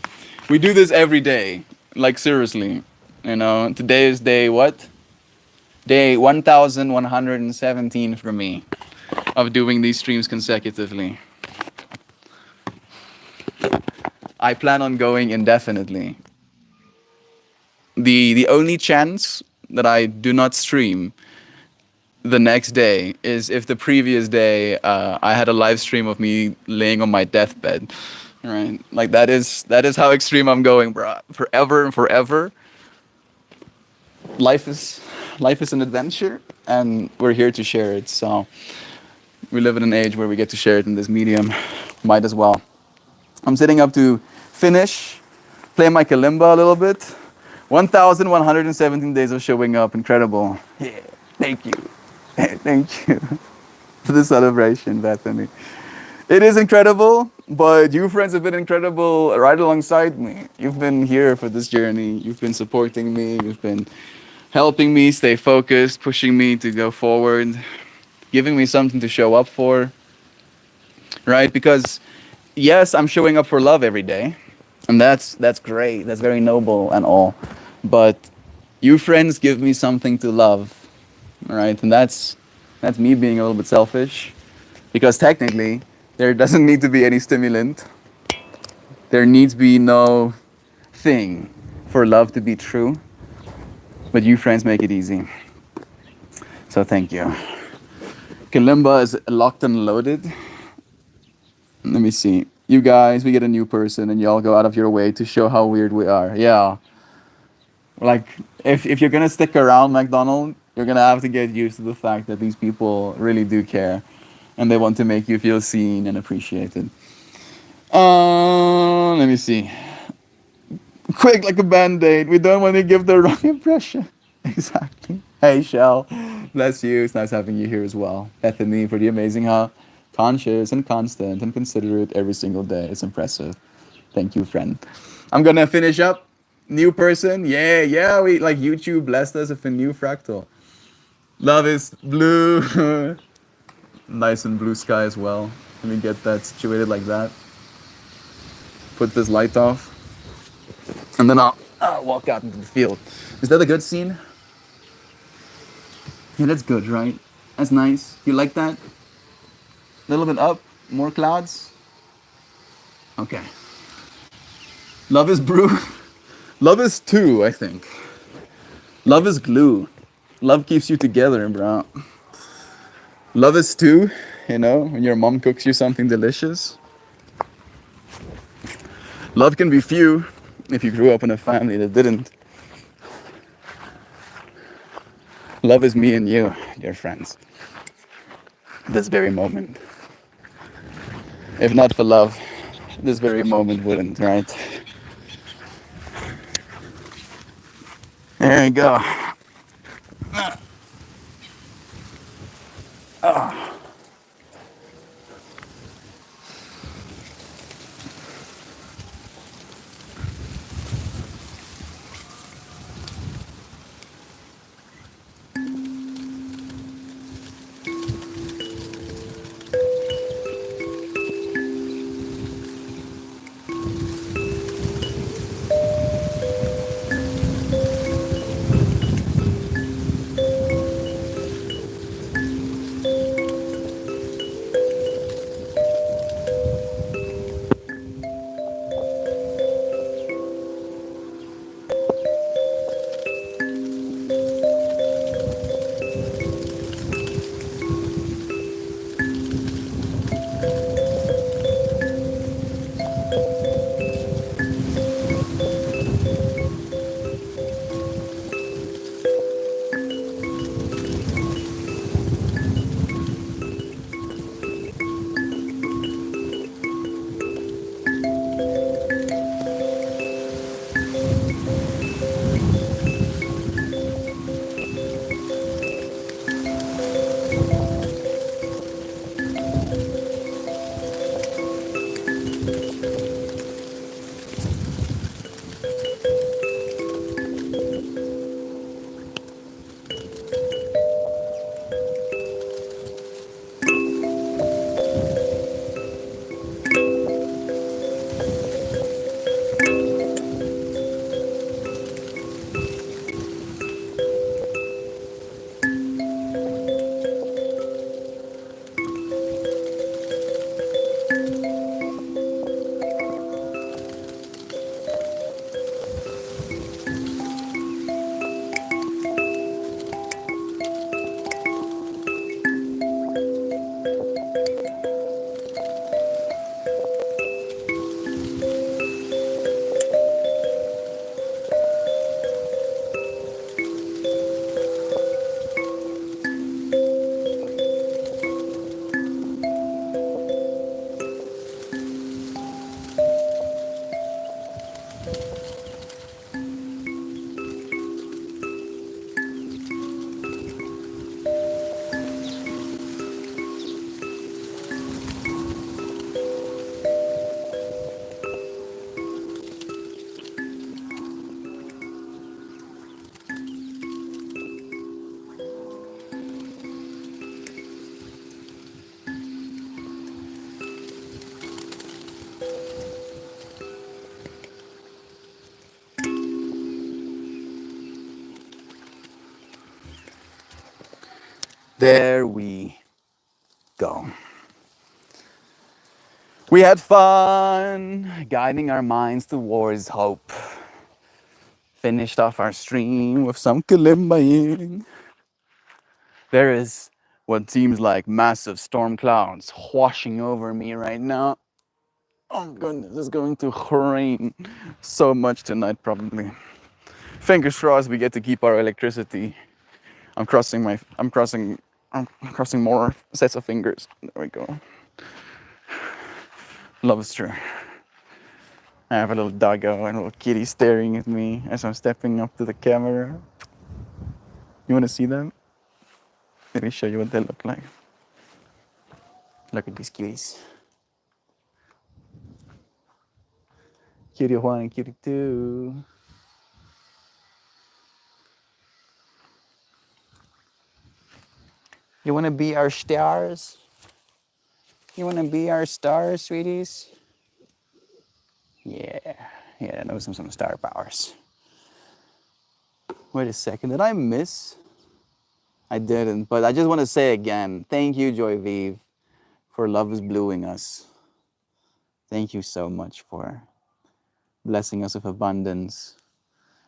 We do this every day. Like, seriously. You know, today is day what? Day 1117 for me of doing these streams consecutively. I plan on going indefinitely. The only chance that I do not stream the next day is if the previous day I had a live stream of me laying on my deathbed. Right? Like that is how extreme I'm going, bro. Forever and forever. Life is an adventure, and we're here to share it. So we live in an age where we get to share it in this medium. Might as well. I'm setting up to finish, play my kalimba a little bit. 1,117 days of showing up. Incredible. Yeah. Thank you. Thank you for the celebration, Bethany. It is incredible, but you friends have been incredible right alongside me. You've been here for this journey. You've been supporting me. You've been helping me stay focused, pushing me to go forward, giving me something to show up for, right? Because yes, I'm showing up for love every day, and that's great. That's very noble and all. But you friends give me something to love, right? And that's me being a little bit selfish, because technically there doesn't need to be any stimulant. There needs be no thing for love to be true. But you friends make it easy. So thank you. Kalimba is locked and loaded. Let me see. You guys, we get a new person and y'all go out of your way to show how weird we are. Yeah. Like, if you're gonna stick around, McDonald, you're gonna have to get used to the fact that these people really do care. And they want to make you feel seen and appreciated. Let me see. Quick, like a band-aid. We don't want to give the wrong impression. Exactly. Hey, Shell. Bless you. It's nice having you here as well. Bethany, pretty amazing, huh? Conscious and constant and considerate every single day. It's impressive. Thank you, friend. I'm gonna finish up. New person. Yeah. We like YouTube blessed us with a new fractal. Love is blue. Nice and blue sky as well. Let me get that situated like that. Put this light off. And then I'll walk out into the field. Is that a good scene? Yeah, that's good, right? That's nice. You like that? A little bit up, more clouds. Okay. Love is brew. Love is two, I think. Love is glue. Love keeps you together, bro. Love is stew, you know, when your mom cooks you something delicious. Love can be few if you grew up in a family that didn't. Love is me and you, dear friends. This very moment. If not for love, this very moment wouldn't, right? There you go. There we go. We had fun guiding our minds towards hope. Finished off our stream with some kalimbaing. There is what seems like massive storm clouds washing over me right now. Oh goodness, it's going to rain so much tonight probably. Fingers crossed we get to keep our electricity. I'm crossing more sets of fingers. There we go. Love is true. I have a little doggo and a little kitty staring at me as I'm stepping up to the camera. You want to see them? Let me show you what they look like. Look at these cuties. Cutie one and cutie two. You want to be our stars? You want to be our stars, sweeties? Yeah. Yeah, know some star powers. Wait a second, did I miss? I didn't, but I just want to say again, thank you, Joy Vive, for Love is Bluing us. Thank you so much for blessing us with abundance.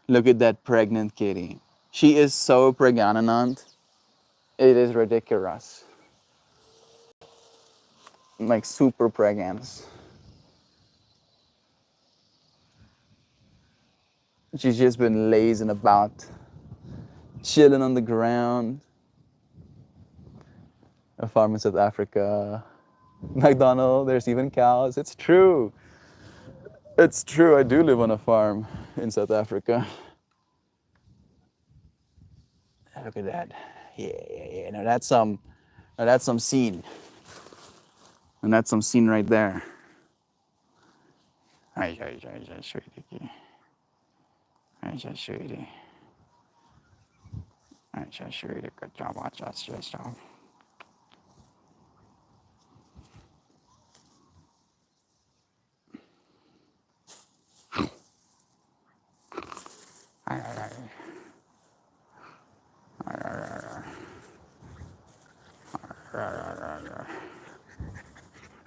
Look at that pregnant kitty. She is so pregnant. It is ridiculous. Like super pregnant. She's just been lazing about, chilling on the ground. A farm in South Africa. McDonald, there's even cows. It's true. It's true. I do live on a farm in South Africa. Look at that. Yeah, yeah, yeah. Now that's some scene. And that's some scene right there. Ay, ay, ay, ay, sweetie. Ay, ay, sweetie. Ay, ay, sweetie. Good job, watch us, good job. Ay, ay, ay. Ay, ay, ay, ay. Ay, ay, ay, ay.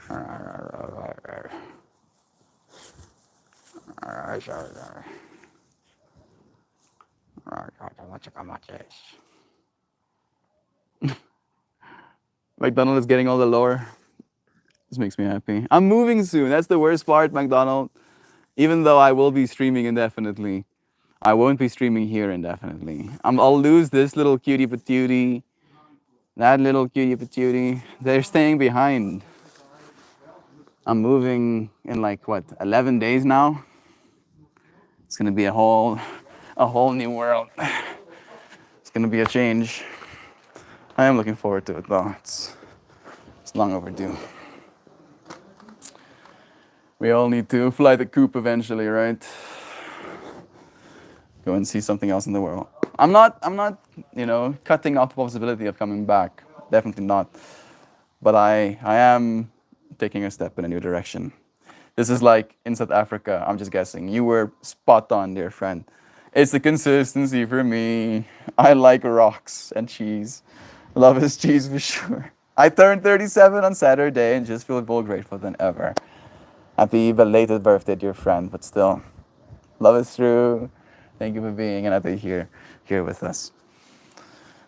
Ay, ay, ay, ay, ay. Ay, ay, ay, ay. Ay, ay, ay, watch it, come watch this. McDonald is getting all the lore. This makes me happy. I'm moving soon. That's the worst part, McDonald. Even though I will be streaming indefinitely, I won't be streaming here indefinitely. I'll lose this little cutie patootie, that little cutie patootie. They're staying behind. I'm moving in like what, 11 days now. It's gonna be a whole new world. It's gonna be a change. I am looking forward to it though. It's long overdue. We all need to fly the coop eventually, right? Go and see something else in the world. I'm not, cutting out the possibility of coming back. Definitely not. But I am taking a step in a new direction. This is like in South Africa, I'm just guessing. You were spot on, dear friend. It's the consistency for me. I like rocks and cheese. Love is cheese for sure. I turned 37 on Saturday and just feel more grateful than ever. Happy belated birthday, dear friend, but still, love is true. Thank you for being another here with us.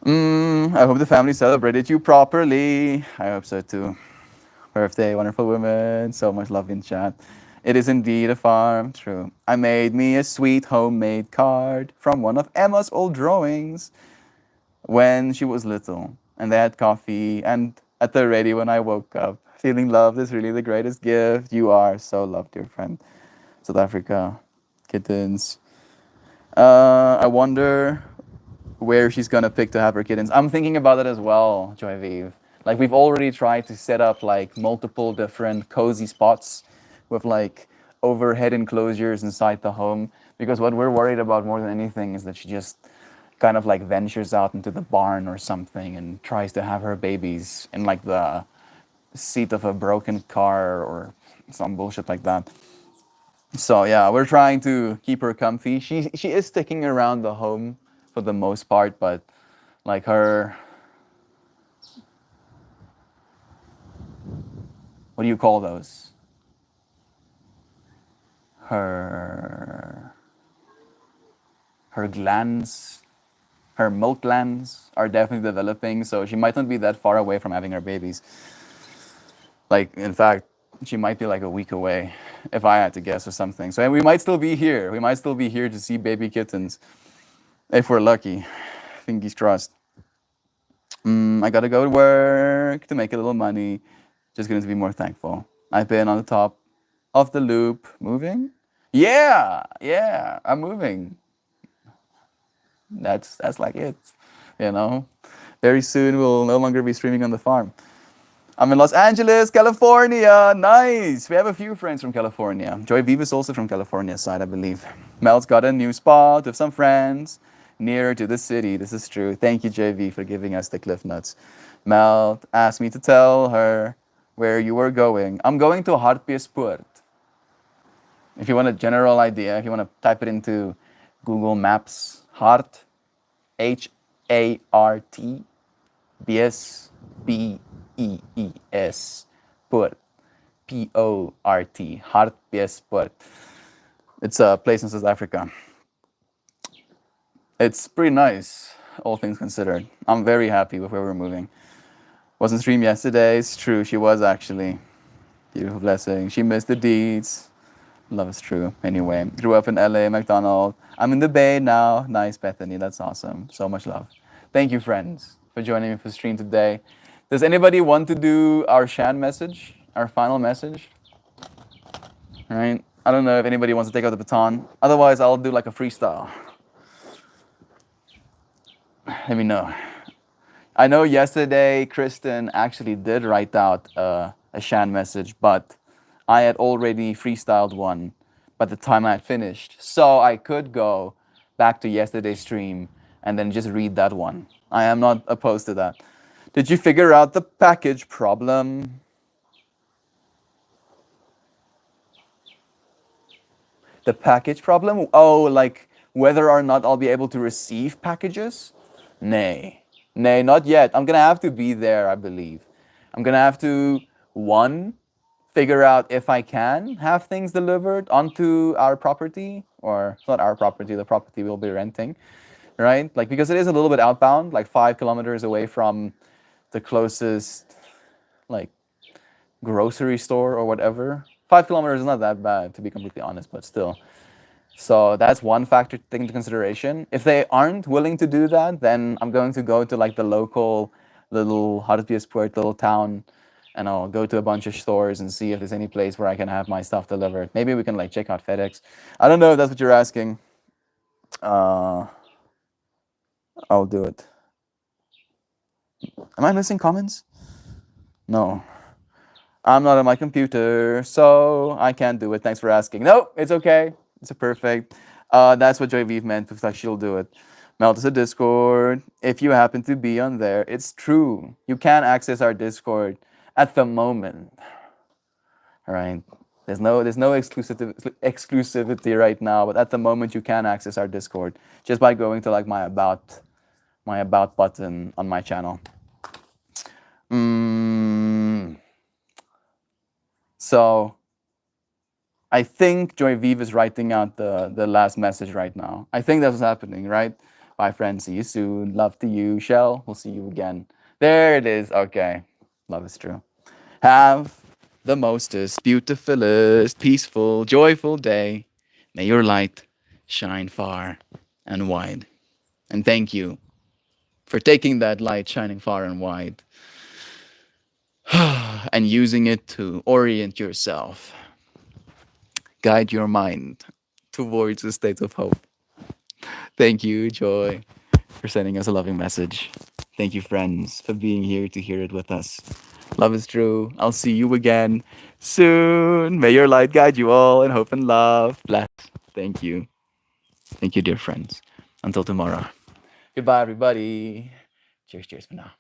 I hope the family celebrated you properly. I hope so too. Birthday, wonderful woman. So much love in chat. It is indeed a farm, true. I made me a sweet homemade card from one of Emma's old drawings when she was little. And they had coffee and at the ready when I woke up. Feeling loved is really the greatest gift. You are so loved, dear friend. South Africa, kittens. I wonder where she's gonna pick to have her kittens. I'm thinking about that as well, Joy Vive. Like we've already tried to set up like multiple different cozy spots with like overhead enclosures inside the home because what we're worried about more than anything is that she just kind of like ventures out into the barn or something and tries to have her babies in like the seat of a broken car or some bullshit like that. So yeah, we're trying to keep her comfy. She is sticking around the home for the most part, but like her, what do you call those? Her glands, her milk glands are definitely developing, so she might not be that far away from having her babies. Like, in fact, she might be like a week away, if I had to guess or something. So we might still be here. We might still be here to see baby kittens, if we're lucky. Fingers crossed. I gotta go to work to make a little money. Just going to be more thankful. I've been on the top of the loop. Moving? Yeah, I'm moving. That's like it, you know. Very soon we'll no longer be streaming on the farm. I'm in Los Angeles, California. Nice. We have a few friends from California. Joy Vive is also from California side, I believe. Mel's got a new spot with some friends nearer to the city. This is true. Thank you, JV, for giving us the cliff notes. Mel asked me to tell her where you were going. I'm going to Hartbeespoort. If you want a general idea, if you want to type it into Google Maps, Hart, H-A-R-T, B-S-B-E-E-S, Port, P-O-R-T, Hartbeespoort. It's a place in South Africa. It's pretty nice, all things considered. I'm very happy with where we're moving. Wasn't stream yesterday, it's true, she was actually. Beautiful blessing. She missed the deeds. Love is true. Anyway, grew up in LA, McDonald. I'm in the Bay now. Nice, Bethany. That's awesome. So much love. Thank you, friends, for joining me for stream today. Does anybody want to do our Shan message, our final message? All right. I don't know if anybody wants to take out the baton. Otherwise, I'll do like a freestyle. Let me know. I know yesterday Kristen actually did write out a Shan message, but I had already freestyled one by the time I had finished. So I could go back to yesterday's stream and then just read that one. I am not opposed to that. Did you figure out the package problem? The package problem? Oh, like whether or not I'll be able to receive packages? Nay. Nay, not yet. I'm gonna have to be there, I believe. I'm gonna have to, one, figure out if I can have things delivered onto our property, or it's not our property, the property we'll be renting, right? Like, because it is a little bit outbound, like 5 kilometers away from the closest, like, grocery store or whatever. 5 kilometers is not that bad, to be completely honest, but still. So that's one factor to take into consideration. If they aren't willing to do that, then I'm going to go to like the local little Hartbeespoort little town, and I'll go to a bunch of stores and see if there's any place where I can have my stuff delivered. Maybe we can like check out FedEx. I don't know if that's what you're asking. I'll do it. Am I missing comments? No. I'm not on my computer, so I can't do it. Thanks for asking. No, it's okay. It's a perfect. That's what Joy Vive meant with like she'll do it. Melt is a Discord. If you happen to be on there, it's true. You can access our Discord at the moment. All right. There's no exclusivity right now, but at the moment you can access our Discord just by going to like my about button on my channel. So I think Joy Vive is writing out the last message right now. I think that's what's happening, right? Bye, friends. See you soon. Love to you. Shell, we'll see you again. There it is. Okay. Love is true. Have the mostest, beautifulest, peaceful, joyful day. May your light shine far and wide. And thank you for taking that light shining far and wide and using it to orient yourself, guide your mind towards a state of hope. Thank you, Joy, for sending us a loving message. Thank you, friends, for being here to hear it with us. Love is true. I'll see you again soon. May your light guide you all in hope and love. Bless. Thank you. Thank you, dear friends. Until tomorrow. Goodbye, everybody. Cheers, cheers for now.